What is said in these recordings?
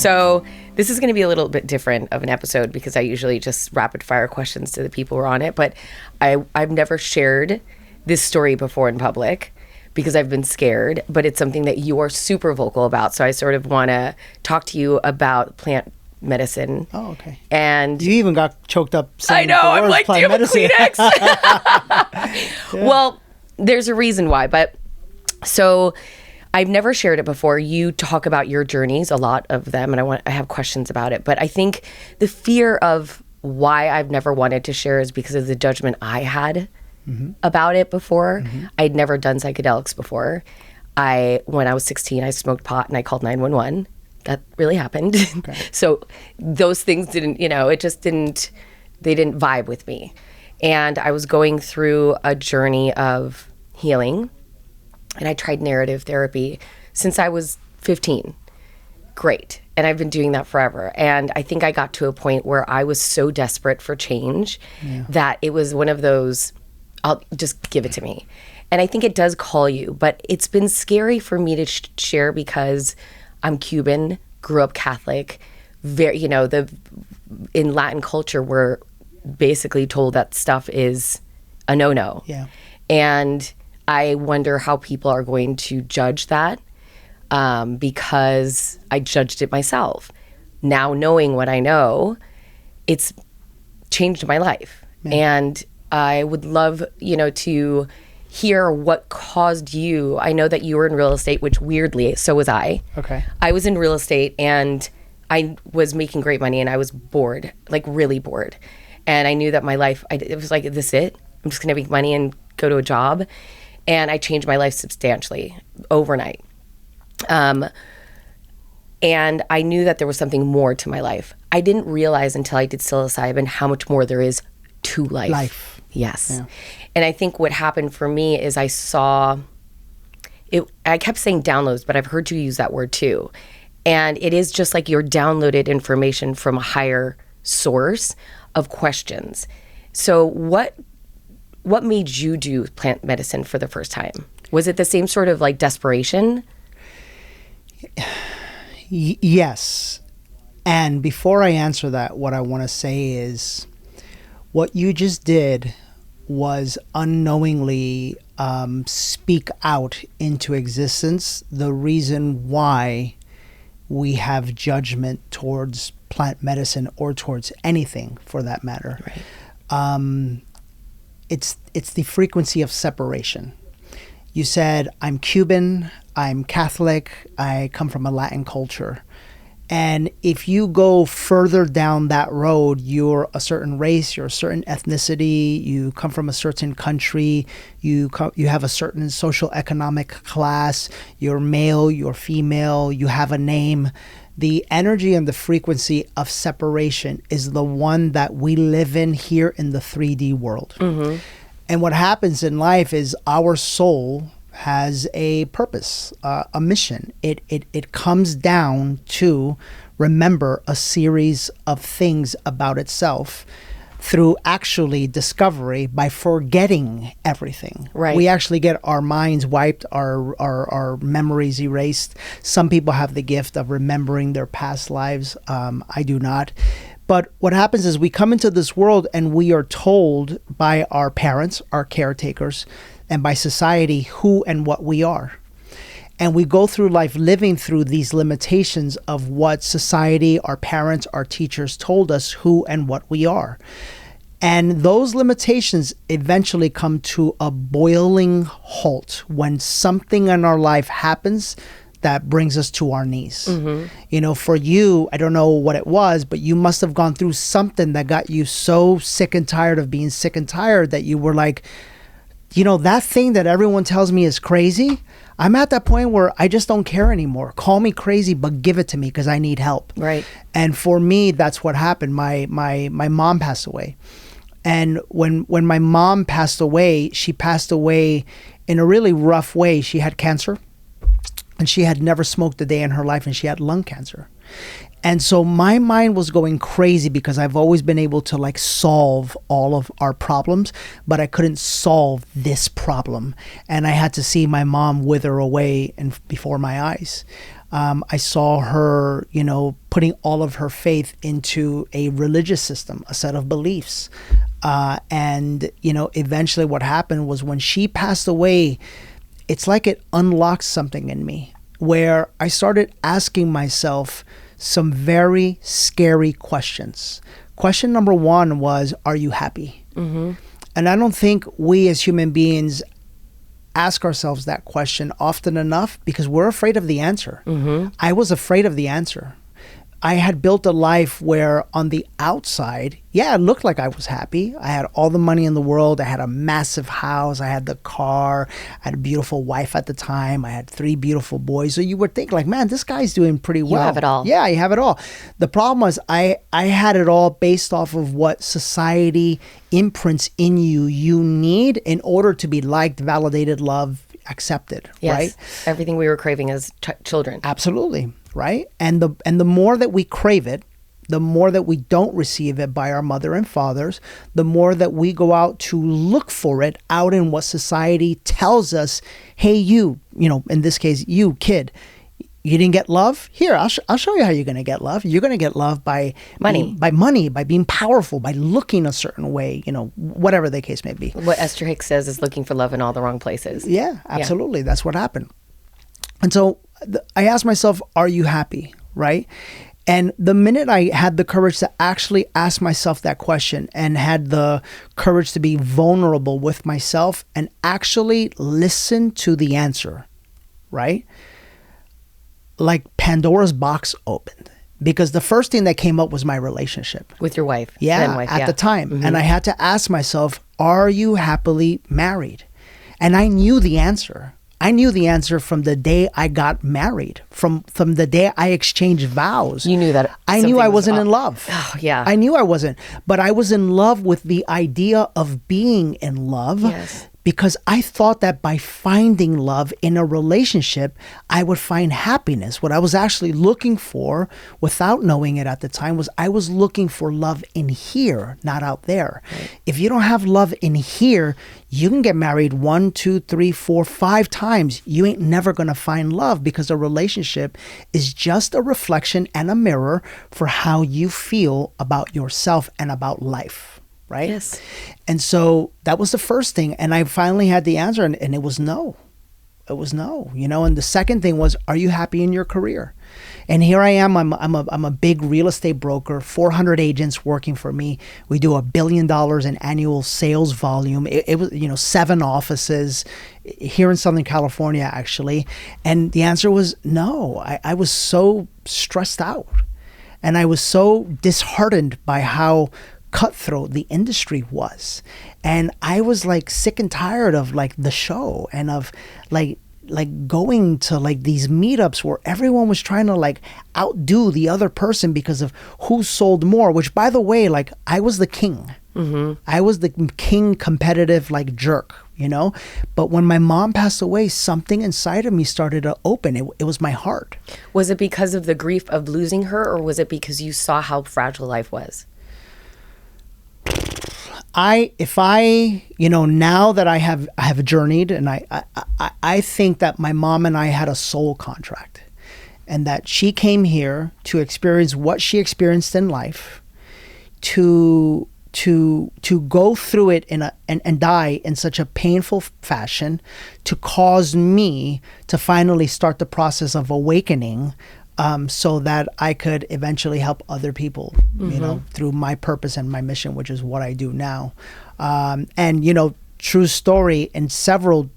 So this is going to be a little bit different of an episode because I usually just rapid fire questions to the people who are on it. But I've never shared this story before in public because I've been scared. But it's something that you are super vocal about. So I sort of want to talk to you about plant medicine. Oh, okay. And you even got choked up saying I know. the I'm words like, do you plant have medicine. a Kleenex? Yeah. Well, there's a reason why. But so I've never shared it before. You talk about your journeys, a lot of them, and I have questions about it. But I think the fear of why I've never wanted to share is because of the judgment I had about it before. I'd never done psychedelics before. When I was 16, I smoked pot and I called 911. That really happened. Okay. So those things didn't, they didn't vibe with me. And I was going through a journey of healing, and I tried narrative therapy since I was 15. Great. And I've been doing that forever. And I think I got to a point where I was so desperate for change that it was one of those, I'll just give it to me. And I think it does call you, but it's been scary for me to share because I'm Cuban, grew up Catholic, in Latin culture, we're basically told that stuff is a no-no. Yeah. And I wonder how people are going to judge that because I judged it myself. Now knowing what I know, it's changed my life. Yeah. And I would love, to hear what caused you. I know that you were in real estate, which weirdly, so was I. Okay. I was in real estate and I was making great money and I was bored, like really bored. And I knew that my life, it was like, this it? I'm just going to make money and go to a job. And I changed my life substantially overnight. And I knew that there was something more to my life. I didn't realize until I did psilocybin how much more there is to life. Yes. Yeah. And I think what happened for me is I saw it. I kept saying downloads, but I've heard you use that word too. And it is just like your downloaded information from a higher source of questions. So what made you do plant medicine for the first time? Was it the same sort of like desperation? Yes. And before I answer that, what I want to say is what you just did was unknowingly speak out into existence the reason why we have judgment towards plant medicine or towards anything for that matter. Right. It's the frequency of separation. You said, I'm Cuban, I'm Catholic, I come from a Latin culture. And if you go further down that road, you're a certain race, you're a certain ethnicity, you come from a certain country, you have a certain social economic class, you're male, you're female, you have a name. The energy and the frequency of separation is the one that we live in here in the 3D world. Mm-hmm. And what happens in life is our soul has a purpose, a mission. It comes down to remember a series of things about itself through actually discovery by forgetting everything. Right. We actually get our minds wiped, our memories erased. Some people have the gift of remembering their past lives. I do not. But what happens is we come into this world and we are told by our parents, our caretakers, and by society who and what we are. And we go through life living through these limitations of what society, our parents, our teachers told us who and what we are. And those limitations eventually come to a boiling halt when something in our life happens that brings us to our knees. Mm-hmm. For you, I don't know what it was, but you must have gone through something that got you so sick and tired of being sick and tired that you were like, that thing that everyone tells me is crazy, I'm at that point where I just don't care anymore. Call me crazy, but give it to me because I need help. Right. And for me, that's what happened. My mom passed away. And when my mom passed away, she passed away in a really rough way. She had cancer and she had never smoked a day in her life and she had lung cancer. And so my mind was going crazy because I've always been able to solve all of our problems, but I couldn't solve this problem. And I had to see my mom wither away before my eyes. I saw her, putting all of her faith into a religious system, a set of beliefs. And eventually what happened was when she passed away, it's like it unlocked something in me where I started asking myself some very scary questions. Question number one was, are you happy? Mm-hmm. And I don't think we as human beings ask ourselves that question often enough because we're afraid of the answer. Mm-hmm. I was afraid of the answer. I had built a life where on the outside, it looked like I was happy. I had all the money in the world. I had a massive house. I had the car. I had a beautiful wife at the time. I had 3 beautiful boys. So you would think like, man, this guy's doing pretty well. You have it all. Yeah, you have it all. The problem was I had it all based off of what society imprints in you need in order to be liked, validated, loved, accepted, yes. right? Everything we were craving as children. Absolutely. Right? And the more that we crave it, the more that we don't receive it by our mother and fathers, the more that we go out to look for it out in what society tells us, hey, you in this case, you kid, you didn't get love? Here, I'll show you how you're going to get love. You're going to get love by money, by being powerful, by looking a certain way, whatever the case may be. What Esther Hicks says is looking for love in all the wrong places. Yeah, absolutely. Yeah. That's what happened. And so I asked myself, are you happy? Right? And the minute I had the courage to actually ask myself that question and had the courage to be vulnerable with myself and actually listen to the answer, right? Like Pandora's box opened. Because the first thing that came up was my relationship. With your wife. Yeah, at the time. Mm-hmm. And I had to ask myself, are you happily married? And I knew the answer. I knew the answer from the day I got married, from the day I exchanged vows. You knew that. I knew I wasn't in love. Oh, yeah. I knew I wasn't. But I was in love with the idea of being in love. Yes. Because I thought that by finding love in a relationship, I would find happiness. What I was actually looking for, without knowing it at the time, was I was looking for love in here, not out there. Right. If you don't have love in here, you can get married 1, 2, 3, 4, 5 times. You ain't never going to find love because a relationship is just a reflection and a mirror for how you feel about yourself and about life. Right? Yes. And so that was the first thing. And I finally had the answer and it was no. It was no, And the second thing was, are you happy in your career? And here I am. I'm a big real estate broker, 400 agents working for me. We do $1 billion in annual sales volume. It was, 7 offices here in Southern California, actually. And the answer was no. I was so stressed out and I was so disheartened by how cutthroat the industry was, and I was like sick and tired of like the show and of like going to like these meetups where everyone was trying to like outdo the other person because of who sold more, which by the way, like I was the king. Mm-hmm. I was the king competitive like jerk, but when my mom passed away, something inside of me started to open. It was my heart. Was it because of the grief of losing her, or was it because you saw how fragile life was? Now that I have journeyed, and I think that my mom and I had a soul contract, and that she came here to experience what she experienced in life, to go through it and die in such a painful fashion, to cause me to finally start the process of awakening. So that I could eventually help other people, through my purpose and my mission, which is what I do now. And true story, in several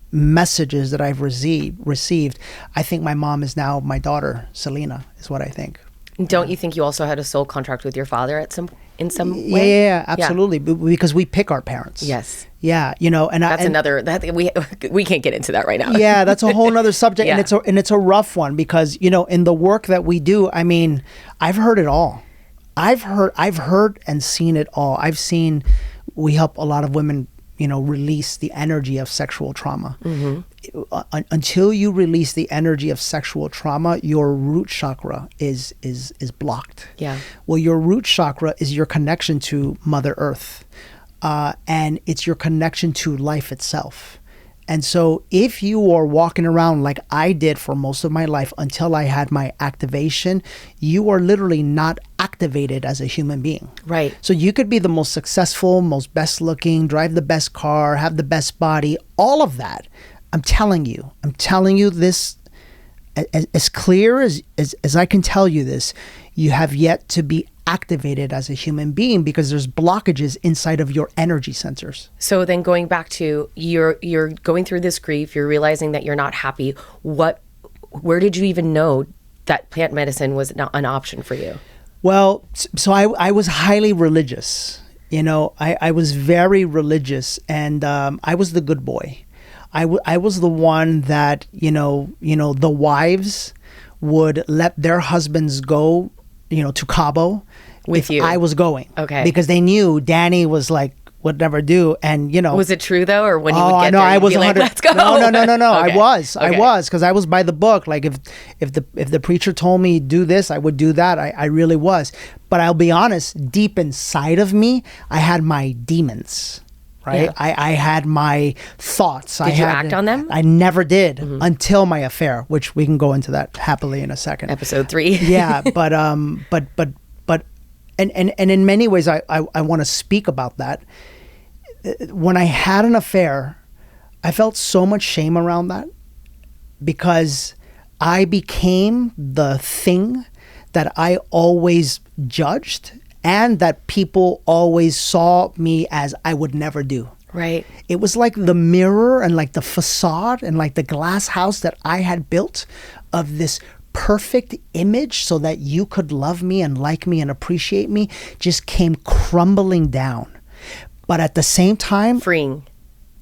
messages that I've received, I think my mom is now my daughter, Selena, is what I think. Don't you think you also had a soul contract with your father in some way? Yeah, absolutely. Yeah. Because we pick our parents. Yes. Yeah, and we can't get into that right now. Yeah, that's a whole nother subject, yeah. and it's a rough one because in the work that we do, I mean, I've heard it all. I've heard and seen it all. We help a lot of women, release the energy of sexual trauma. Mm-hmm. Until you release the energy of sexual trauma, your root chakra is blocked. Yeah. Well, your root chakra is your connection to Mother Earth. And it's your connection to life itself. And so if you are walking around like I did for most of my life until I had my activation, you are literally not activated as a human being. Right. So you could be the most successful, most best looking, drive the best car, have the best body, all of that. I'm telling you this as clear as I can tell you this, you have yet to be activated as a human being because there's blockages inside of your energy centers. So then going back to you're going through this grief, you're realizing that you're not happy. Where did you even know that plant medicine was not an option for you? Well, so I was highly religious. I was very religious, and I was the good boy. I was the one that, the wives would let their husbands go, to Cabo with you. I was going. Okay. Because they knew Danny was like, would never do. And, Was it true though? Or when you would get no, there, I was you'd be like, 100. let's go. No. Okay. I was, because I was by the book. Like if the preacher told me do this, I would do that. I really was. But I'll be honest, deep inside of me, I had my demons. Right. Yeah. I had my thoughts. Did you act on them? I never did until my affair, which we can go into that happily in a second. Episode 3. Yeah, but in many ways, I want to speak about that. When I had an affair, I felt so much shame around that because I became the thing that I always judged and that people always saw me as I would never do. Right. It was like the mirror and like the facade and like the glass house that I had built of this perfect image so that you could love me and like me and appreciate me just came crumbling down. But at the same time, freeing.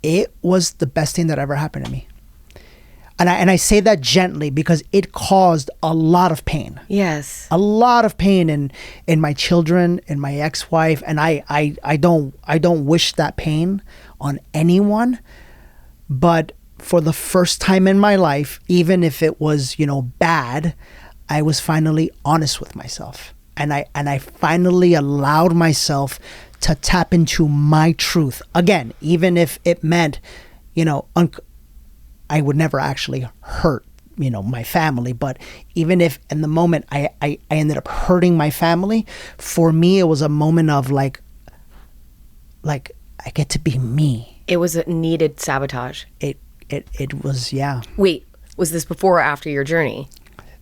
It was the best thing that ever happened to me. And I say that gently because it caused a lot of pain. Yes. A lot of pain in my children, in my ex-wife, and I don't wish that pain on anyone. But for the first time in my life, even if it was, bad, I was finally honest with myself. And I finally allowed myself to tap into my truth. Again, even if it meant, I would never actually hurt, my family. But even if in the moment I ended up hurting my family, for me, it was a moment of like I get to be me. It was a needed sabotage. It was, yeah. Wait, was this before or after your journey?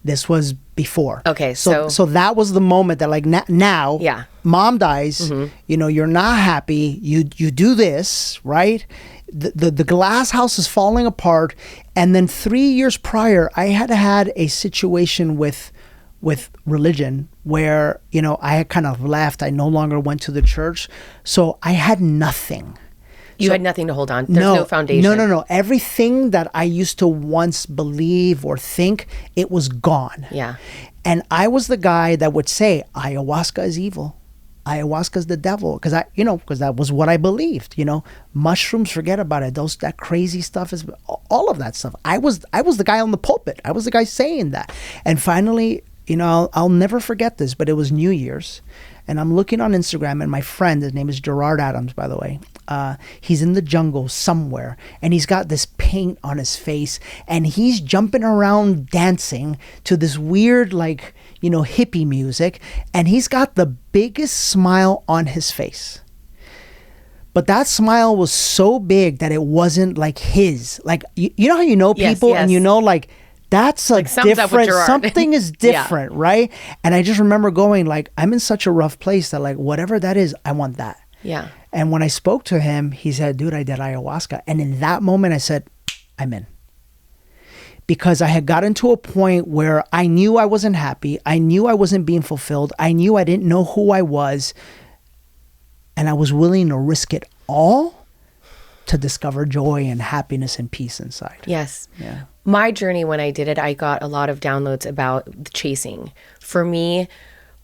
This was before. Okay, so that was the moment that like now, yeah, mom dies, you're not happy, you do this, right? The glass house is falling apart. And then 3 years prior, I had a situation with religion where, I had kind of left. I no longer went to the church. So I had nothing. You had nothing to hold on. There's no foundation. No. Everything that I used to once believe or think, it was gone. Yeah. And I was the guy that would say, ayahuasca is evil. Ayahuasca is the devil. Because that was what I believed. Mushrooms, forget about it. That crazy stuff is all of that stuff. I was the guy on the pulpit. I was the guy saying that. And finally, I'll never forget this, but it was New Year's. And I'm looking on Instagram, and my friend, his name is Gerard Adams, by the way. He's in the jungle somewhere, and he's got this paint on his face, and he's jumping around dancing to this weird, hippie music, and he's got the biggest smile on his face. But that smile was so big that it wasn't like his. Like, you know how you know people, yes. and that's a different, something is different, yeah. Right? And I just remember going I'm in such a rough place that whatever that is, I want that. Yeah. And when I spoke to him, he said, dude, I did ayahuasca. And in that moment, I said, I'm in. Because I had gotten to a point where I knew I wasn't happy. I knew I wasn't being fulfilled. I knew I didn't know who I was. And I was willing to risk it all to discover joy and happiness and peace inside. Yes. Yeah. My journey, when I did it, I got a lot of downloads about the chasing. For me,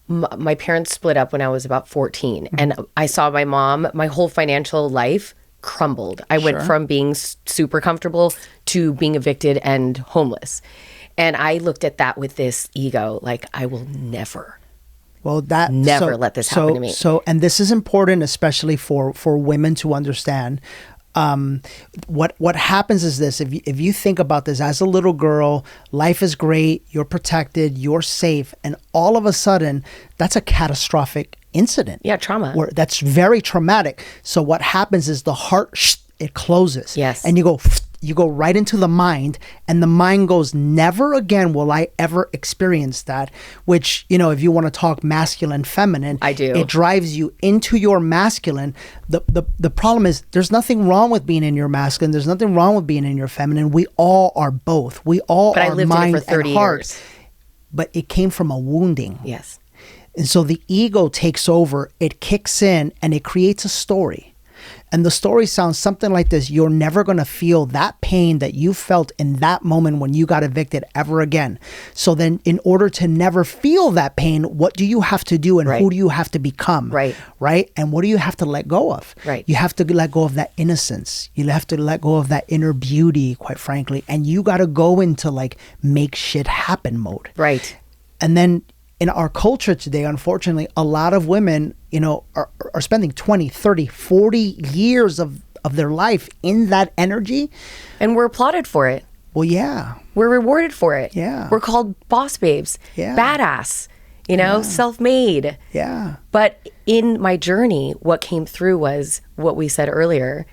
my parents split up when I was about 14. Mm-hmm. And I saw my mom, my whole financial life crumbled. I went from being super comfortable to being evicted and homeless. And I looked at that with this ego, I will never. Well, let this happen to me. So, and this is important, especially for women to understand. What happens is this: if you think about this, as a little girl, life is great, you're protected, you're safe, and all of a sudden, that's a catastrophic incident. Yeah, trauma. That's very traumatic. So what happens is the heart, it closes. Yes. And you go right into the mind, and the mind goes, never again will I ever experience that. Which, if you want to talk masculine, feminine, I do. It drives you into your masculine. The problem is there's nothing wrong with being in your masculine. There's nothing wrong with being in your feminine. We all are both. We all but are I lived mind in it for 30 and heart. years. But it came from a wounding. Yes. And so the ego takes over, it kicks in, and it creates a story. And the story sounds something like this: you're never going to feel that pain that you felt in that moment when you got evicted ever again. So then in order to never feel that pain, what do you have to do, and Right. who do you have to become? Right. Right? And what do you have to let go of? Right. You have to let go of that innocence. You have to let go of that inner beauty, quite frankly. And you got to go into make shit happen mode. Right. And then in our culture today, unfortunately, a lot of women, are spending 20, 30, 40 years of their life in that energy. And we're applauded for it. Well, yeah. We're rewarded for it. Yeah. We're called boss babes. Yeah. Badass. Self-made. Yeah. But in my journey, what came through was what we said earlier.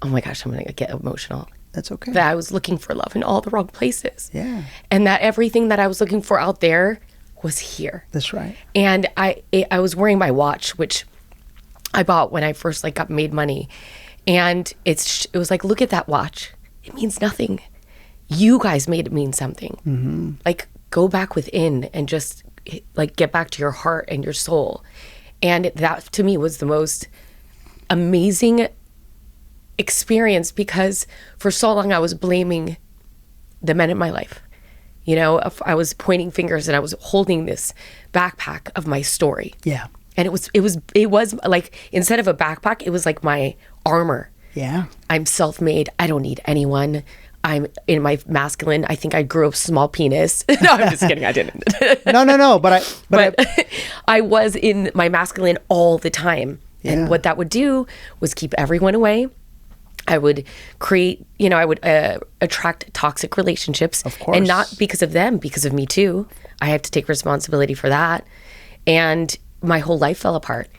Oh my gosh, I'm going to get emotional. That's okay. That I was looking for love in all the wrong places. Yeah. And that everything that I was looking for out there was here. That's right. And I was wearing my watch, which I bought when I first got made money. And it was like, look at that watch. It means nothing. You guys made it mean something. Mm-hmm. Go back within and just get back to your heart and your soul. And that to me was the most amazing experience, because for so long I was blaming the men in my life. I was pointing fingers and I was holding this backpack of my story. Yeah. And it was like, instead of a backpack, it was like my armor. Yeah. I'm self-made. I don't need anyone. I'm in my masculine. I think I grew up small penis. No, I'm just kidding. I didn't. No. But I was in my masculine all the time. Yeah. And what that would do was keep everyone away. I would create, I would attract toxic relationships. Of course. And not because of them, because of me too. I have to take responsibility for that. And my whole life fell apart.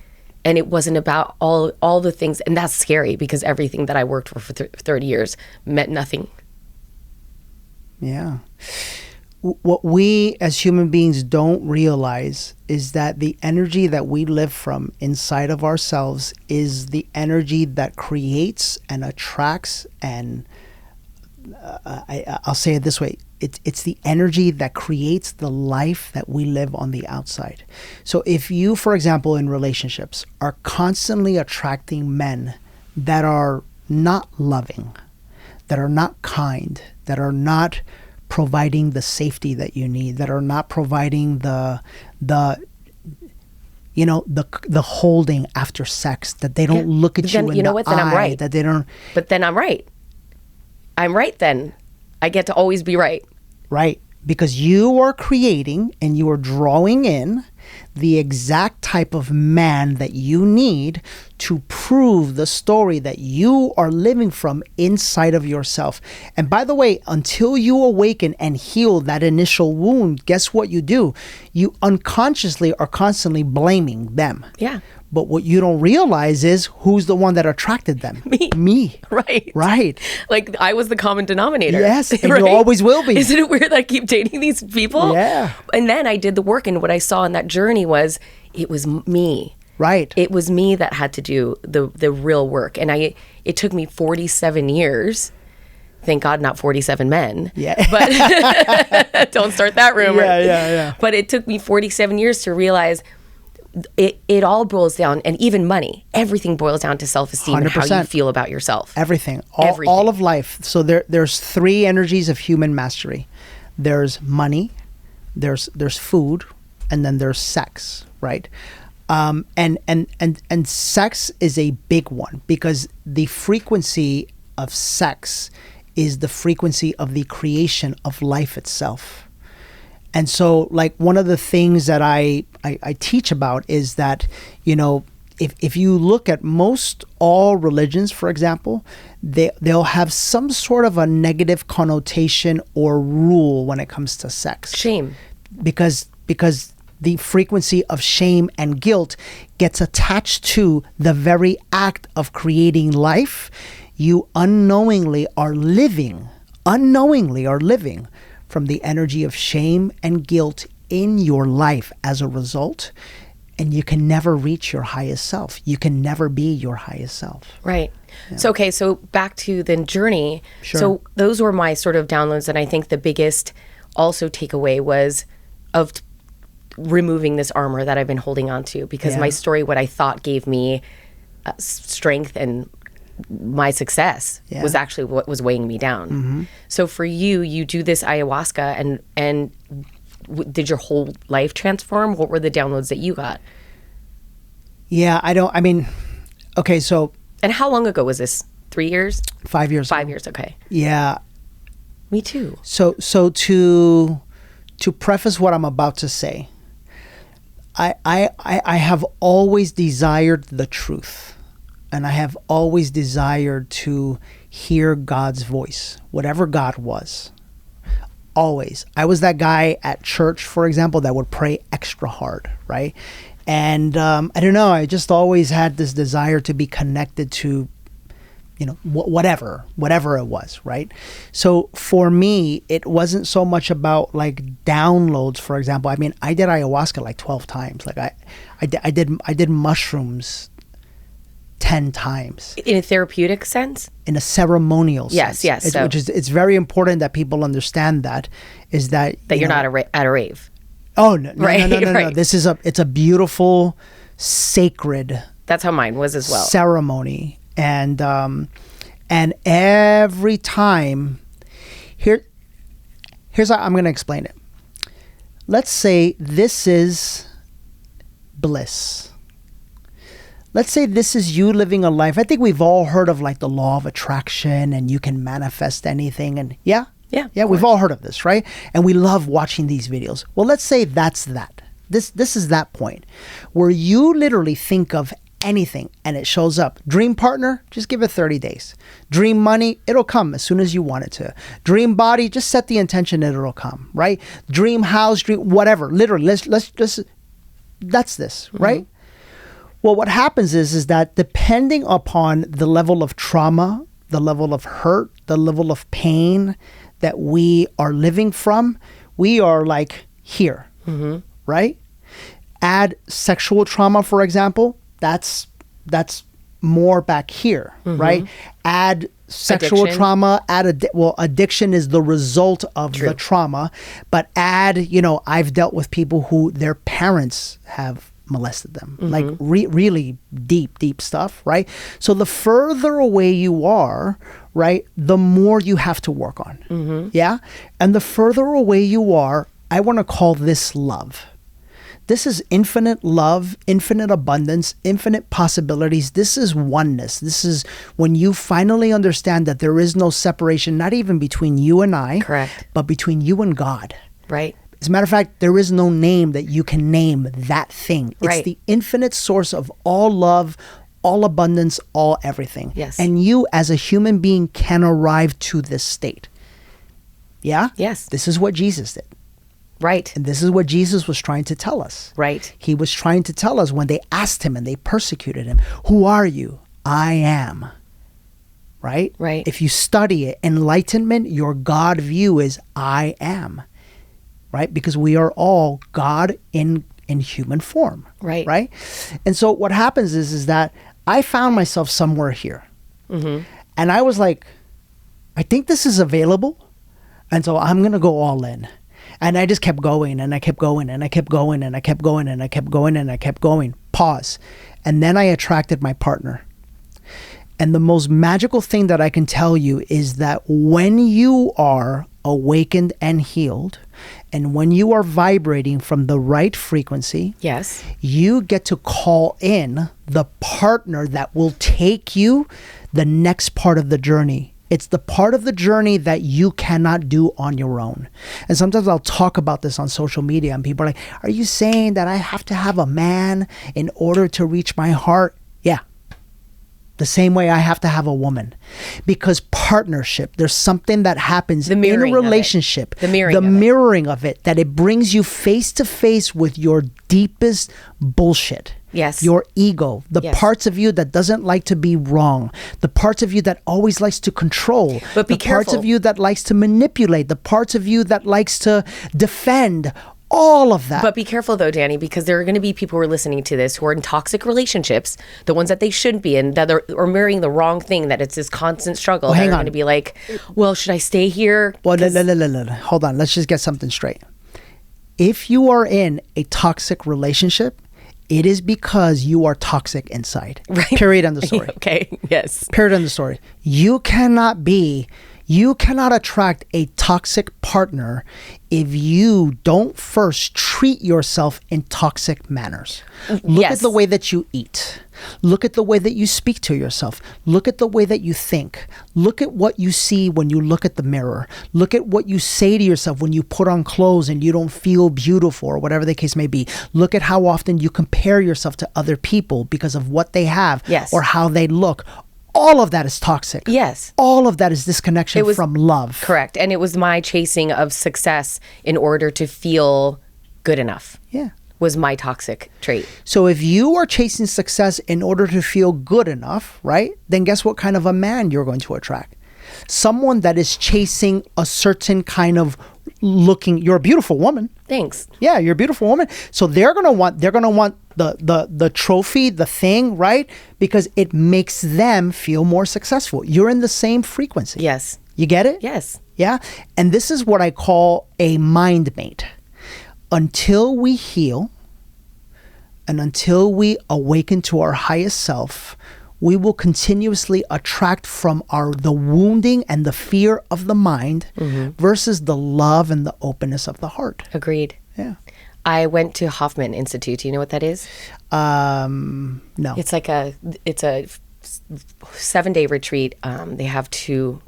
And it wasn't about all the things. And that's scary, because everything that I worked for 30 years meant nothing. Yeah. What we as human beings don't realize is that the energy that we live from inside of ourselves is the energy that creates and attracts, and I'll say it this way, it's the energy that creates the life that we live on the outside. So if you, for example, in relationships are constantly attracting men that are not loving, that are not kind, that are not providing the safety that you need, that are not providing the holding after sex, that they don't look at you in the eye, then I'm right. that they don't. But then I'm right. I'm right then. I get to always be right. Right. Because you are creating and you are drawing in the exact type of man that you need to prove the story that you are living from inside of yourself. And by the way, until you awaken and heal that initial wound, guess what you do? You unconsciously are constantly blaming them. Yeah. But what you don't realize is who's the one that attracted them. Me. Right. Right. Like, I was the common denominator. Yes, and right? you always will be. Isn't it weird that I keep dating these people? Yeah. And then I did the work, and what I saw in that journey was it was me. Right. It was me that had to do the real work. And it took me 47 years. Thank God, not 47 men. Yeah. But don't start that rumor. Yeah. But it took me 47 years to realize it all boils down, and even money, everything boils down to self-esteem 100%. And how you feel about yourself. Everything. Everything. All of life. So there's three energies of human mastery. There's money, there's food, and then there's sex, right? And sex is a big one, because the frequency of sex is the frequency of the creation of life itself. And so, like, one of the things that I teach about is that, if you look at most all religions, for example, they'll have some sort of a negative connotation or rule when it comes to sex. Shame. Because the frequency of shame and guilt gets attached to the very act of creating life. You unknowingly are living from the energy of shame and guilt in your life as a result. And you can never reach your highest self. You can never be your highest self. Right. Yeah. So back to the journey. Sure. So those were my sort of downloads. And I think the biggest also takeaway was of removing this armor that I've been holding on to, because my story, what I thought gave me strength and my success was actually what was weighing me down. Mm-hmm. So for you do this ayahuasca and did your whole life transform? What were the downloads that you got? Yeah, okay, so. And how long ago was this? 3 years? 5 years. 5 years, okay. Yeah. Me too. So to preface what I'm about to say, I have always desired the truth, and I have always desired to hear God's voice, whatever God was. Always. I was that guy at church, for example, that would pray extra hard, right? And I don't know, I just always had this desire to be connected to, whatever it was, right? So for me, it wasn't so much about like downloads, for example. I mean, I did ayahuasca like 12 times. Like I did mushrooms 10 times. In a therapeutic sense? In a ceremonial sense. Yes. It's very important that people understand that you're not at a rave. Oh, no. Right. It's a beautiful, sacred. That's how mine was as well. Ceremony. And every time, here's how I'm going to explain it. Let's say this is bliss. Let's say this is you living a life. I think we've all heard of like the law of attraction, and you can manifest anything. And yeah, we've all heard of this, right? And we love watching these videos. Well, let's say that's that. This is that point where you literally think of anything and it shows up. Dream partner, just give it 30 days. Dream money, it'll come as soon as you want it to. Dream body, just set the intention and it'll come, right? Dream house, dream whatever. Literally, let's that's this, right? Well, what happens is that depending upon the level of trauma, the level of hurt, the level of pain that we are living from, we are like here, right? Add sexual trauma, for example, that's more back here, right? Add sexual trauma, addiction is the result of the trauma, but add, I've dealt with people who their parents have molested them, like really deep stuff, right? So the further away you are, right, the more you have to work on, and the further away you are, I want to call this love. This is infinite love, infinite abundance, infinite possibilities. This is oneness. This is when you finally understand that there is no separation, not even between you and I, correct, but between you and God. Right. As a matter of fact, there is no name that you can name that thing. It's the infinite source of all love, all abundance, all everything. Yes. And you as a human being can arrive to this state. Yeah? Yes. This is what Jesus did. Right. And this is what Jesus was trying to tell us. Right. He was trying to tell us when they asked him and they persecuted him, who are you? I am. Right? Right. If you study it, enlightenment, your God view is I am. Right? Because we are all God in human form. Right. Right? And so what happens is that I found myself somewhere here. And I was like, I think this is available. And so I'm going to go all in. And I just kept going and I kept going and I kept going and I kept going and I kept going and I kept going. Pause. And then I attracted my partner. And the most magical thing that I can tell you is that when you are awakened and healed, and when you are vibrating from the right frequency, yes, you get to call in the partner that will take you the next part of the journey. It's the part of the journey that you cannot do on your own. And sometimes I'll talk about this on social media and people are like, are you saying that I have to have a man in order to reach my heart? Yeah. The same way I have to have a woman. Because partnership, there's something that happens in a relationship. The mirroring of it. That it brings you face to face with your deepest bullshit. Yes. Your ego, the parts of you that doesn't like to be wrong, the parts of you that always likes to control, but be the careful. Parts of you that likes to manipulate, the parts of you that likes to defend. All of that. But be careful though, Danny, because there are going to be people who are listening to this who are in toxic relationships, the ones that they shouldn't be in, that are marrying the wrong thing, that it's this constant struggle. Well, hang on. Going to be like, well, should I stay here? Well, hold on. Let's just get something straight. If you are in a toxic relationship, it is because you are toxic inside. Right. Period. End of story. Okay. Yes. Period. End of story. You cannot attract a toxic partner if you don't first treat yourself in toxic manners. Look at the way that you eat. Look at the way that you speak to yourself. Look at the way that you think. Look at what you see when you look at the mirror. Look at what you say to yourself when you put on clothes and you don't feel beautiful or whatever the case may be. Look at how often you compare yourself to other people because of what they have or how they look. All of that is toxic. Yes. All of that is disconnection from love. Correct. And it was my chasing of success in order to feel good enough. Yeah. Was my toxic trait. So if you are chasing success in order to feel good enough, right? Then guess what kind of a man you're going to attract? Someone that is chasing a certain kind of looking. You're a beautiful woman. Thanks. Yeah, you're a beautiful woman. So they're gonna want the trophy, the thing, right? Because it makes them feel more successful. You're in the same frequency. Yes. You get it? Yes. Yeah. And this is what I call a mind mate. Until we heal and until we awaken to our highest self, we will continuously attract from the wounding and the fear of the mind versus the love and the openness of the heart. Agreed. Yeah. I went to Hoffman Institute. Do you know what that is? No. It's a 7-day retreat. They have 2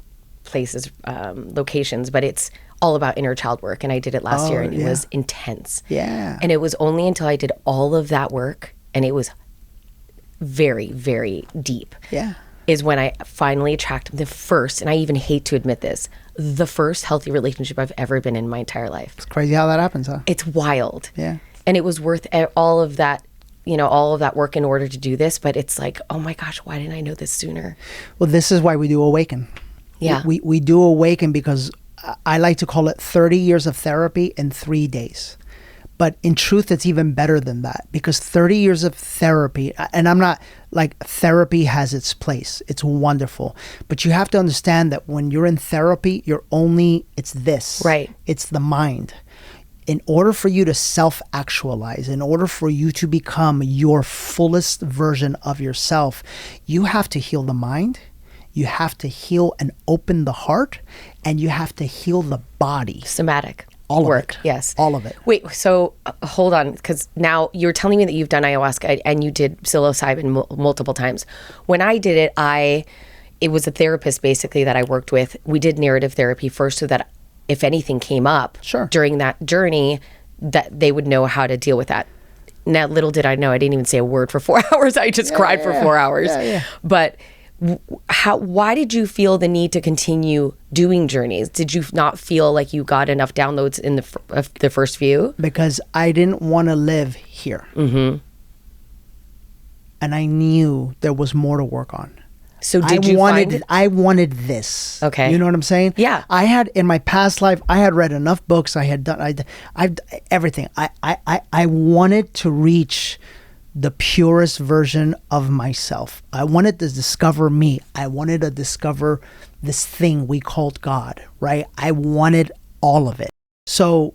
places, locations, but it's all about inner child work. And I did it last year and it was intense. Yeah. And it was only until I did all of that work, and it was very, very deep. Yeah. Is when I finally attracted the first, and I even hate to admit this, the first healthy relationship I've ever been in my entire life. It's crazy how that happens, huh? It's wild. Yeah. And it was worth all of that, all of that work in order to do this. But it's like, oh my gosh, why didn't I know this sooner? Well, this is why we do Awaken. Yeah. We do Awaken because I like to call it 30 years of therapy in 3 days. But in truth, it's even better than that, because 30 years of therapy, and I'm not like, therapy has its place. It's wonderful. But you have to understand that when you're in therapy, it's this. Right. It's the mind. In order for you to self-actualize, in order for you to become your fullest version of yourself, you have to heal the mind. You have to heal and open the heart, and you have to heal the body. Somatic. All work. Of it. Yes. All of it. Wait, so hold on, because now you're telling me that you've done ayahuasca and you did psilocybin multiple times. When I did it, it was a therapist basically that I worked with. We did narrative therapy first so that if anything came up during that journey, that they would know how to deal with that. Now, little did I know, I didn't even say a word for 4 hours. I just cried for 4 hours. Yeah. But why did you feel the need to continue doing journeys? Did you not feel like you got enough downloads in the first few? Because I didn't want to live here. Mm-hmm. And I knew there was more to work on. So I wanted this. Okay. You know what I'm saying? Yeah. I had, in my past life, I had read enough books. I had done, I've everything. I wanted to reach the purest version of myself. I wanted to discover me. I wanted to discover this thing we called God, right? I wanted all of it. So,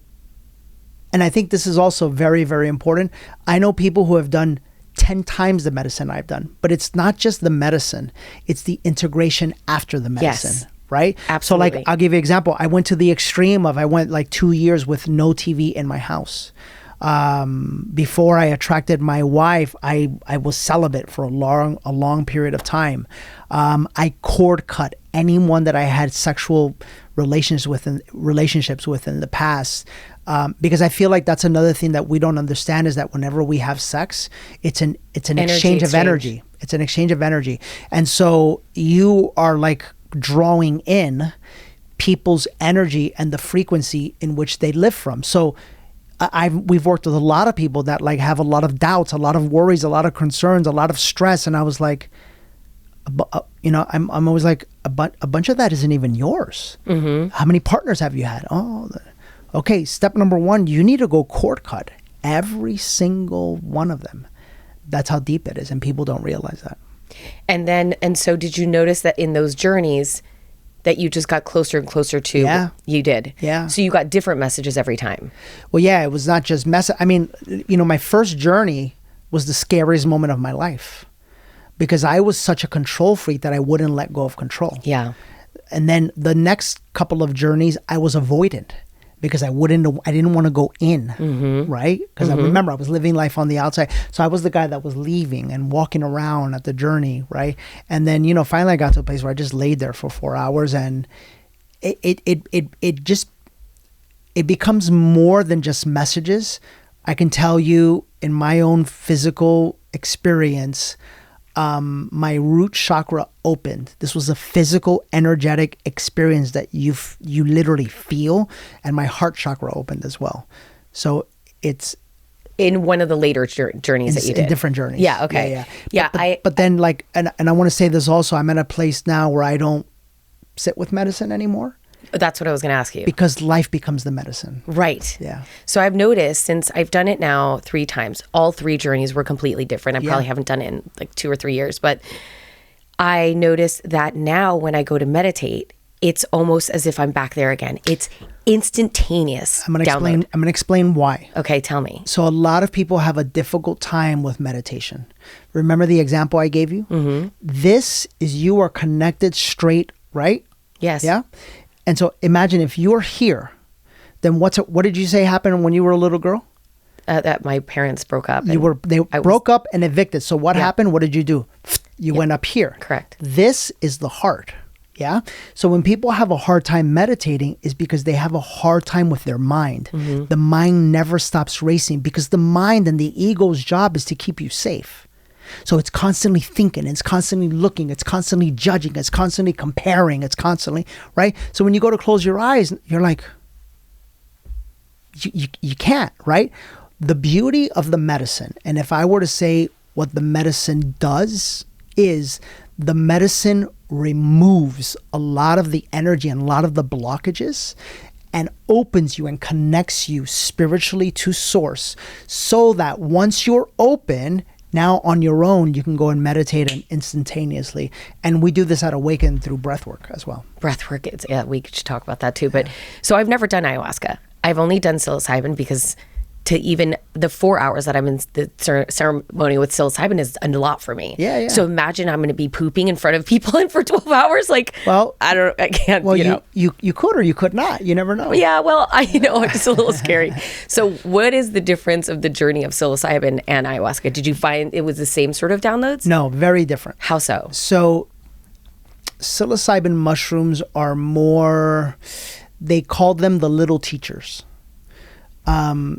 and I think this is also very, very important. I know people who have done 10 times the medicine I've done, but it's not just the medicine, it's the integration after the medicine. Yes. Right? Absolutely. So like, I'll give you an example. I went to the extreme of, I went like 2 years with no TV in my house. Before I attracted my wife, I was celibate for a long period of time. I cord cut anyone that I had sexual relationships with in the past. Because I feel like that's another thing that we don't understand, is that whenever we have sex, it's an exchange of energy. It's an exchange of energy. And so you are like drawing in people's energy and the frequency in which they live from. So we've worked with a lot of people that like have a lot of doubts, a lot of worries, a lot of concerns, a lot of stress. And I was like, I'm always like, a bunch of that isn't even yours. Mm-hmm. How many partners have you had? Okay, step number 1, you need to go cord cut every single one of them. That's how deep it is, and people don't realize that. And so did you notice that in those journeys that you just got closer and closer to? Yeah. You did? Yeah. So you got different messages every time? Well, yeah, it was not just I mean, my first journey was the scariest moment of my life, because I was such a control freak that I wouldn't let go of control. Yeah. And then the next couple of journeys, I was avoidant, because I didn't want to go in, mm-hmm. right? Because mm-hmm. I remember I was living life on the outside. So I was the guy that was leaving and walking around at the journey, right? And then, finally I got to a place where I just laid there for 4 hours, and it becomes more than just messages. I can tell you in my own physical experience, my root chakra opened. This was a physical, energetic experience that you literally feel, and my heart chakra opened as well. So it's in one of the later journeys that you did. In different journeys. Yeah. Okay. Yeah. But then and I want to say this also. I'm at a place now where I don't sit with medicine anymore. That's what I was going to ask you. Because life becomes the medicine. Right. Yeah. So I've noticed, since I've done it now 3 times, all 3 journeys were completely different. I probably haven't done it in like 2 or 3 years, but I noticed that now when I go to meditate, it's almost as if I'm back there again. It's instantaneous. I'm going to explain why. Okay, tell me. So a lot of people have a difficult time with meditation. Remember the example I gave you? Mm-hmm. This is, you are connected straight, right? Yes. Yeah. And so imagine if you're here, then what did you say happened when you were a little girl? That my parents broke up. They broke up and evicted. So what happened? What did you do? You went up here. Correct. This is the heart. Yeah. So when people have a hard time meditating, is because they have a hard time with their mind. Mm-hmm. The mind never stops racing, because the mind and the ego's job is to keep you safe. So it's constantly thinking, it's constantly looking, it's constantly judging, it's constantly comparing, it's constantly, right? So when you go to close your eyes, you're like, you can't, right? The beauty of the medicine, and if I were to say what the medicine does, is the medicine removes a lot of the energy and a lot of the blockages, and opens you and connects you spiritually to source, so that once you're open, now on your own, you can go and meditate and instantaneously. And we do this at Awaken through breathwork as well. Breathwork, we should talk about that too. But so I've never done ayahuasca. I've only done psilocybin, because to even the 4 hours that I'm in the ceremony with psilocybin is a lot for me. Yeah. So imagine I'm going to be pooping in front of people and for 12 hours. Like, well, I can't. Well, you could or you could not. You never know. Yeah. Well, it's a little scary. So what is the difference of the journey of psilocybin and ayahuasca? Did you find it was the same sort of downloads? No, very different. How so? So psilocybin mushrooms are more, they call them the little teachers. They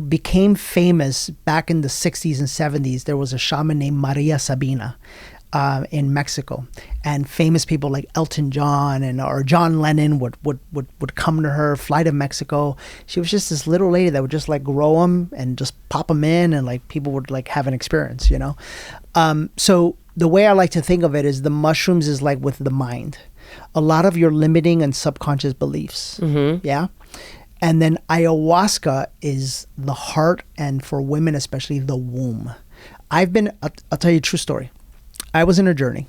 became famous back in the 60s and 70s. There was a shaman named Maria Sabina in Mexico, and famous people like Elton John or John Lennon would come to her, fly to Mexico. She was just this little lady that would just like grow them and just pop them in, and like people would like have an experience, So the way I like to think of it is the mushrooms is like with the mind. A lot of your limiting and subconscious beliefs. Mm-hmm. Yeah. And then ayahuasca is the heart, and for women especially, the womb. I'll tell you a true story. I was in a journey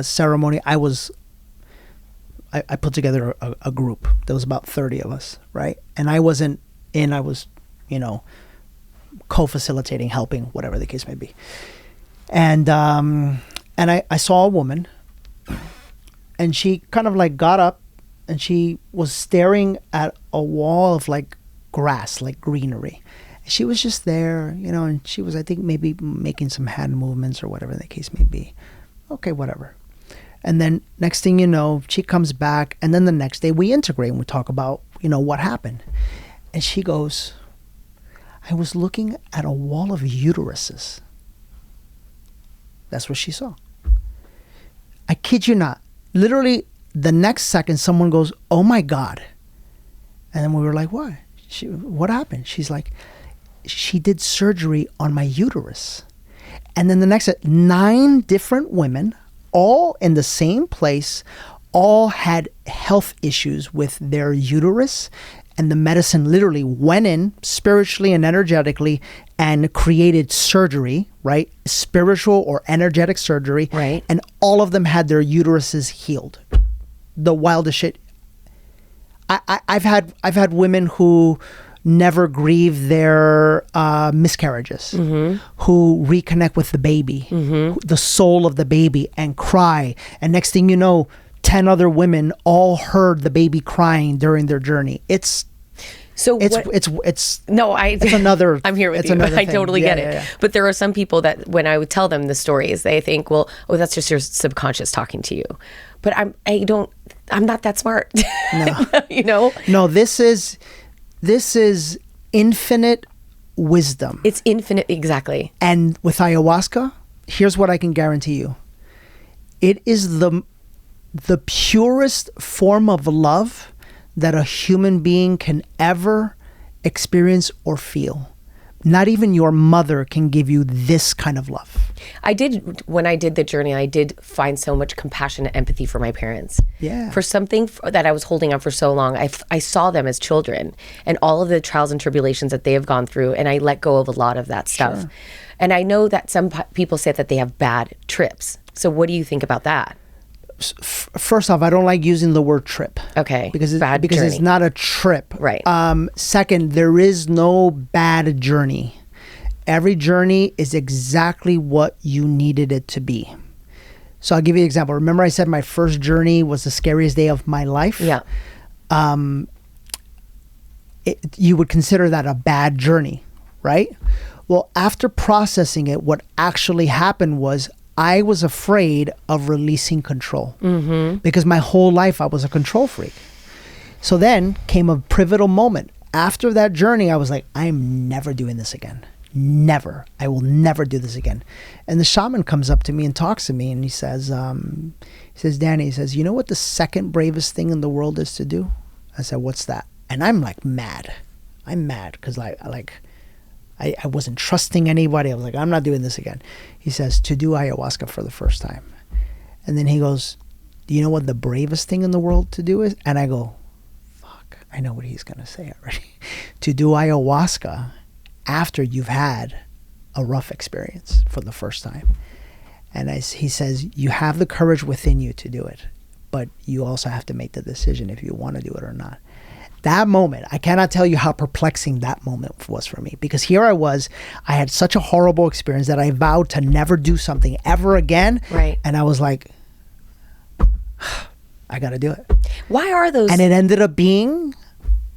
ceremony. I put together a group. There was about 30 of us, right? And I wasn't in, I was, co-facilitating, helping, whatever the case may be. And I saw a woman, and she kind of like got up, and she was staring at a wall of like grass, like greenery. And she was just there, you know, and she was, I think, maybe making some hand movements or whatever the case may be. Okay, whatever. And then next thing you know, she comes back, and then the next day we integrate and we talk about, you know, what happened. And she goes, I was looking at a wall of uteruses. That's what she saw. I kid you not. Literally the next second, someone goes, oh my God. And then we were like, what? What happened? She's like, she did surgery on my uterus. And then the next 9 different women, all in the same place, all had health issues with their uterus. And the medicine literally went in spiritually and energetically and created surgery, right? Spiritual or energetic surgery. Right. And all of them had their uteruses healed. The wildest shit. I've had women who never grieve their miscarriages, who reconnect with the baby, the soul of the baby, and cry. And next thing you know, 10 other women all heard the baby crying during their journey. It's another. I'm here with you. I totally get it. Yeah. But there are some people that when I would tell them the stories, they think, well, oh, that's just your subconscious talking to you. But I'm not that smart. No. You know? No, this is infinite wisdom. It's infinite, exactly. And with ayahuasca, here's what I can guarantee you. It is the purest form of love that a human being can ever experience or feel. Not even your mother can give you this kind of love. When I did the journey, I did find so much compassion and empathy for my parents. Yeah. For something that I was holding on for so long, I saw them as children and all of the trials and tribulations that they have gone through, and I let go of a lot of that stuff. Sure. And I know that some people say that they have bad trips. So what do you think about that? First off, I don't like using the word trip. Okay. Because it's not a trip. Right. Second, there is no bad journey. Every journey is exactly what you needed it to be. So I'll give you an example. Remember I said my first journey was the scariest day of my life? Yeah. You would consider that a bad journey, right? Well, after processing it, what actually happened was I was afraid of releasing control because my whole life I was a control freak. So then came a pivotal moment. After that journey, I was like, I'm never doing this again. Never. I will never do this again. And the shaman comes up to me and talks to me and he says, Danny, he says, you know what the second bravest thing in the world is to do? I said, what's that? And I'm like mad. I'm mad because I wasn't trusting anybody. I was like, I'm not doing this again. He says, to do ayahuasca for the first time. And then he goes, do you know what the bravest thing in the world to do is? And I go, fuck, I know what he's going to say already. To do ayahuasca after you've had a rough experience for the first time. And he says, you have the courage within you to do it, but you also have to make the decision if you want to do it or not. That moment, I cannot tell you how perplexing that moment was for me, because here I had such a horrible experience that I vowed to never do something ever again. Right. And I was like, I got to do it. Why are those? And it ended up being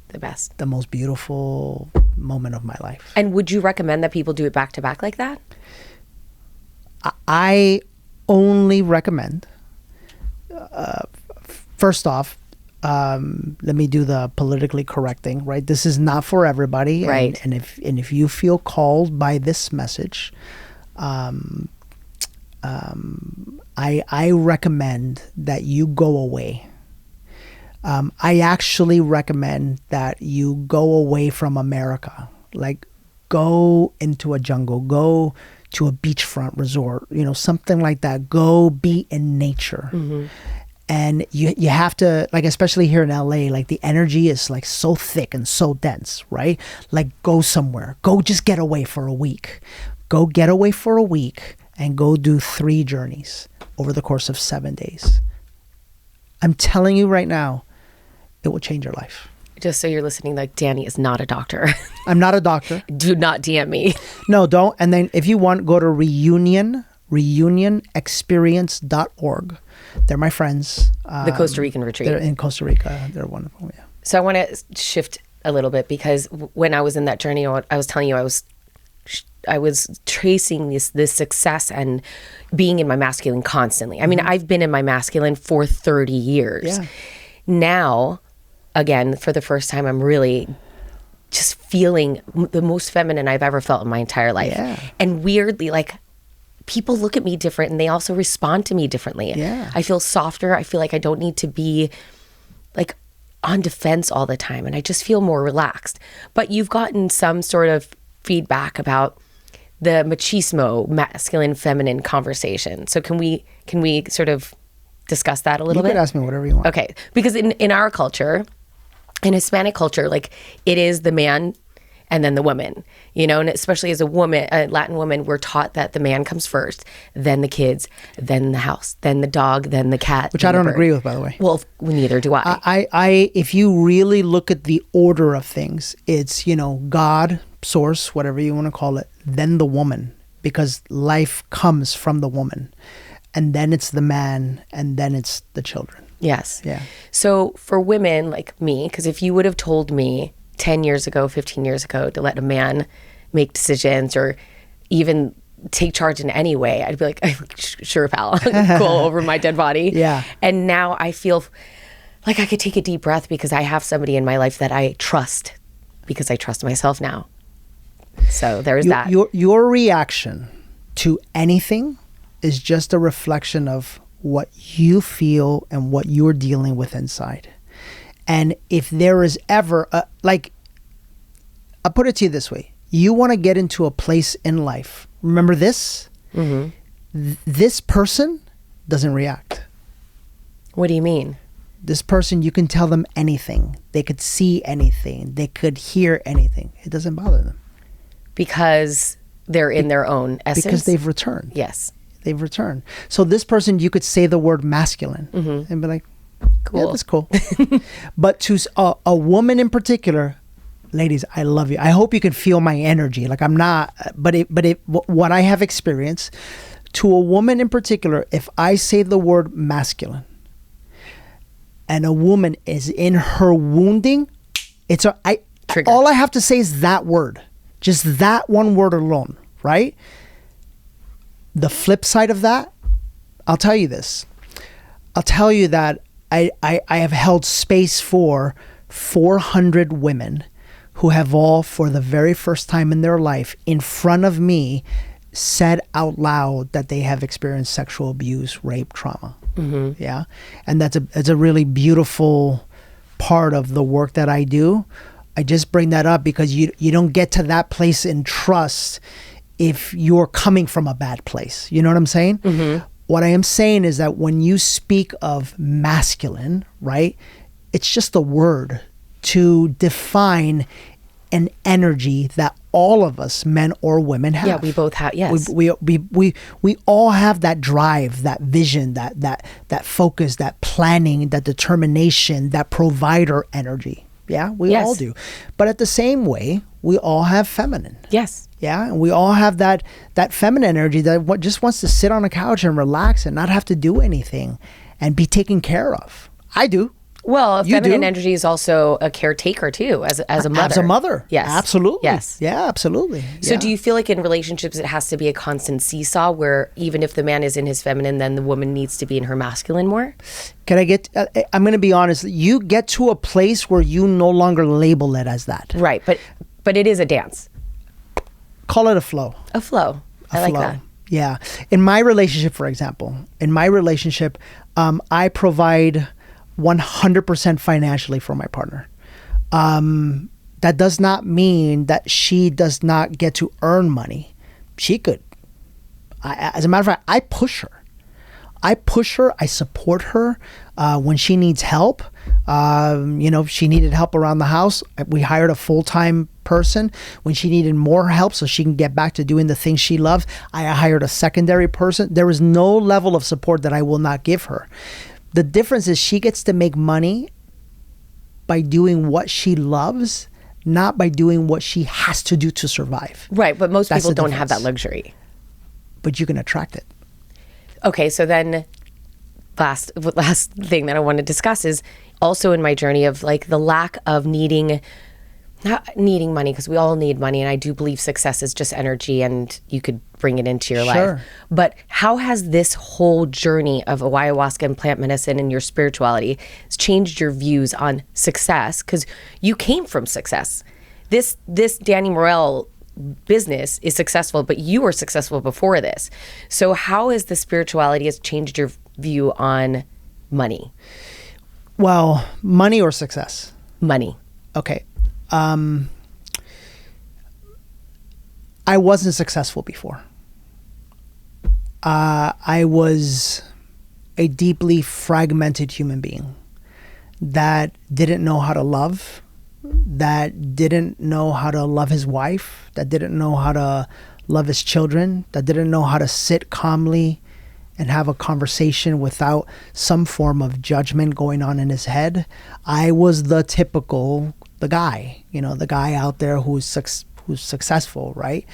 the best, the most beautiful moment of my life. And would you recommend that people do it back to back like that? I only recommend, first off, let me do the politically correct thing, right? This is not for everybody, right? And if you feel called by this message, I recommend that you go away. I actually recommend that you go away from America, like go into a jungle, go to a beachfront resort, something like that. Go be in nature. Mm-hmm. And you have to, like, especially here in LA, like the energy is like so thick and so dense, right? Like go somewhere, go just get away for a week. Go get away for a week and go do 3 journeys over the course of 7 days. I'm telling you right now, it will change your life. Just so you're listening, like Danny is not a doctor. I'm not a doctor. Do not DM me. No, don't. And then if you want, go to reunionexperience.org. They're my friends. The Costa Rican retreat. They're in Costa Rica. They're wonderful. Yeah. So I want to shift a little bit, because when I was in that journey, I was telling you I was tracing this success and being in my masculine constantly. I mean, I've been in my masculine for 30 years. Yeah. Now, again, for the first time, I'm really just feeling the most feminine I've ever felt in my entire life. Yeah. And weirdly, like, people look at me different and they also respond to me differently. Yeah. I feel softer. I feel like I don't need to be like on defense all the time, and I just feel more relaxed. But you've gotten some sort of feedback about the machismo, masculine, feminine conversation. So can we sort of discuss that a little bit? You can ask me whatever you want. Okay. Because in our culture, in Hispanic culture, like, it is the man and then the woman, you know, and especially as a woman, a Latin woman, we're taught that the man comes first, then the kids, then the house, then the dog, then the cat. Which I don't agree with, by the way. Well, neither do I. I if you really look at the order of things, it's, you know, God, source, whatever you want to call it, then the woman, because life comes from the woman. And then it's the man, and then it's the children. Yes. Yeah. So for women like me, because if you would have told me 10 years ago, 15 years ago, to let a man make decisions or even take charge in any way, I'd be like, sure, pal, go over my dead body. Yeah. And now I feel like I could take a deep breath because I have somebody in my life that I trust, because I trust myself now. So there's that. Your reaction to anything is just a reflection of what you feel and what you're dealing with inside. And if there is ever, like, I'll put it to you this way. You want to get into a place in life. Remember this? This person doesn't react. What do you mean? This person, you can tell them anything. They could see anything. They could hear anything. It doesn't bother them. Because they're in their own essence? Because they've returned. Yes. They've returned. So this person, you could say the word masculine and be like, cool. Yeah, that's cool. But to a woman in particular, ladies, I love you. I hope you can feel my energy. Like, I'm not, but what I have experienced, to a woman in particular, if I say the word masculine and a woman is in her wounding, Trigger. all I have to say is that word. Just that one word alone, right? The flip side of that, I'll tell you this. I'll tell you that I have held space for 400 women who have all, for the very first time in their life, in front of me, said out loud that they have experienced sexual abuse, rape, trauma. Yeah. And that's a really beautiful part of the work that I do. I just bring that up because you don't get to that place in trust if you're coming from a bad place. You know what I'm saying? What I am saying is that when you speak of masculine, right, it's just a word to define an energy that all of us, men or women, have. Yeah, we both have. Yes, we all have that drive, that vision, that focus, that planning, that determination, that provider energy. Yeah, we all do. But at the same way, we all have feminine. Yes. Yeah, and we all have that feminine energy that just wants to sit on a couch and relax and not have to do anything and be taken care of. I do. Well, feminine energy is also a caretaker too, as a mother. As a mother. Yes. Absolutely. Yes. Yeah, absolutely. So do you feel like in relationships it has to be a constant seesaw where even if the man is in his feminine, then the woman needs to be in her masculine more? Can I get, I'm going to be honest, you get to a place where you no longer label it as that. Right, but it is a dance. Call it a flow. A flow. I like that. Yeah. In my relationship, for example, I provide 100% financially for my partner. That does not mean that she does not get to earn money. She could. As a matter of fact, I push her. I support her when she needs help. If she needed help around the house, we hired a full-time person. When she needed more help so she can get back to doing the things she loves, I hired a secondary person. There is no level of support that I will not give her. The difference is she gets to make money by doing what she loves, not by doing what she has to do to survive. Right, but most people don't have that luxury. But you can attract it. Okay, so then last thing that I want to discuss is also in my journey of like the lack of not needing money, because we all need money, and I do believe success is just energy and you could bring it into your life. But how has this whole journey of ayahuasca and plant medicine and your spirituality has changed your views on success? Because you came from success. This Danny Morell business is successful, but you were successful before this. So how has the spirituality has changed your view on money? Well, money or success? Money. Okay. I wasn't successful before. I was a deeply fragmented human being that didn't know how to love, that didn't know how to love his wife, that didn't know how to love his children, that didn't know how to sit calmly and have a conversation without some form of judgment going on in his head. I was the guy, the guy out there who's successful, right?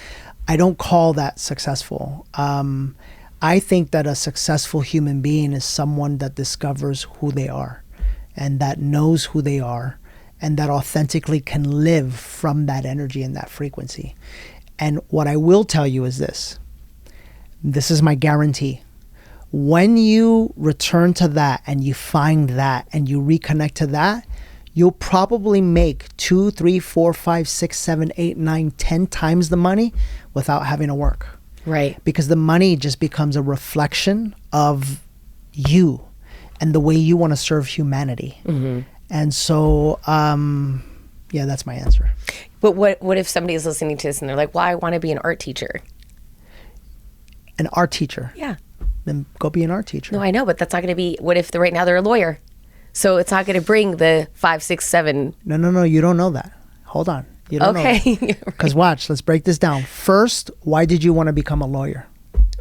I don't call that successful. I think that a successful human being is someone that discovers who they are and that knows who they are and that authentically can live from that energy and that frequency. And what I will tell you is this is my guarantee. When you return to that and you find that and you reconnect to that, you'll probably make 2, 3, 4, 5, 6, 7, 8, 9, 10 times the money without having to work. Right. Because the money just becomes a reflection of you and the way you want to serve humanity. Mm-hmm. And so, yeah, that's my answer. But what if somebody is listening to this and they're like, well, I want to be an art teacher? An art teacher? Yeah. Then go be an art teacher. No, I know, but that's not going to be, what if right now they're a lawyer? So it's not going to bring the 5, 6, 7. No, you don't know that. Hold on. You don't know that. Because watch, let's break this down. First, why did you want to become a lawyer?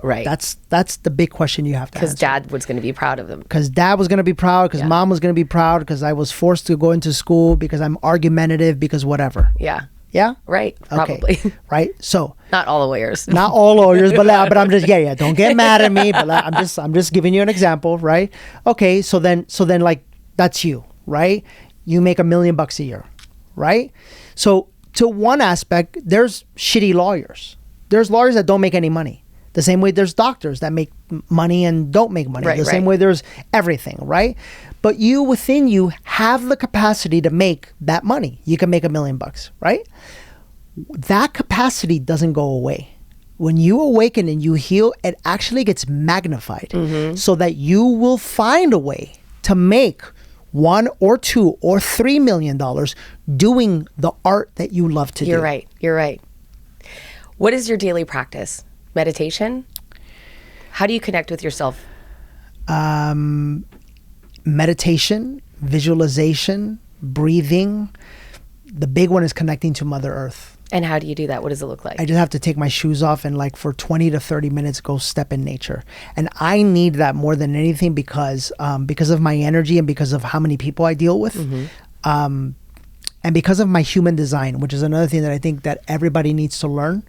Right. That's the big question you have to answer. Because dad was going to be proud of them. Because dad was going to be proud, because mom was going to be proud, because I was forced to go into school, because I'm argumentative, because whatever. Yeah. Yeah? Right. Probably. Okay. Right? So. Not all lawyers. Not all lawyers, but I'm just, don't get mad at me, but I'm just giving you an example, right? Okay, so then like, that's you, right? You make $1 million a year, right? So to one aspect, there's shitty lawyers. There's lawyers that don't make any money. The same way there's doctors that make money and don't make money. The same way there's everything, right? But you within you have the capacity to make that money. You can make $1 million, right? That capacity doesn't go away. When you awaken and you heal, it actually gets magnified so that you will find a way to make $1 or $2 or $3 million doing the art that you love to do. You're right. What is your daily practice? Meditation? How do you connect with yourself? Meditation, visualization, breathing. The big one is connecting to Mother Earth. And how do you do that? What does it look like? I just have to take my shoes off and like for 20 to 30 minutes go step in nature. And I need that more than anything because of my energy and because of how many people I deal with. And because of my human design, which is another thing that I think that everybody needs to learn.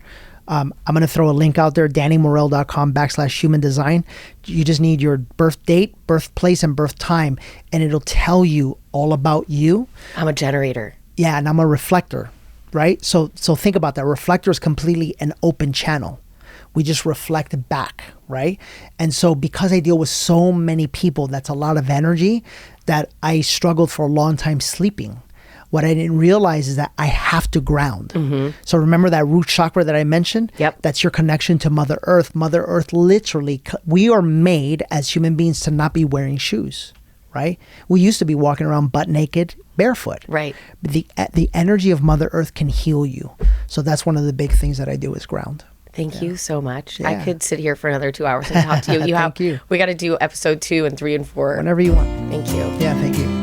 I'm going to throw a link out there, dannymorell.com/human design. You just need your birth date, birthplace, and birth time, and it'll tell you all about you. I'm a generator. Yeah, and I'm a reflector, right? So think about that. Reflector is completely an open channel. We just reflect back, right? And so because I deal with so many people, that's a lot of energy that I struggled for a long time sleeping. What I didn't realize is that I have to ground. So remember that root chakra that I mentioned? Yep. That's your connection to Mother Earth. Mother Earth literally, we are made as human beings to not be wearing shoes, right? We used to be walking around butt naked, barefoot. Right. But the energy of Mother Earth can heal you. So that's one of the big things that I do is ground. Thank you so much. Yeah. I could sit here for another 2 hours and talk to you. Thank you. We got to do episode 2 and 3 and 4. Whenever you want. Thank you. Yeah, thank you.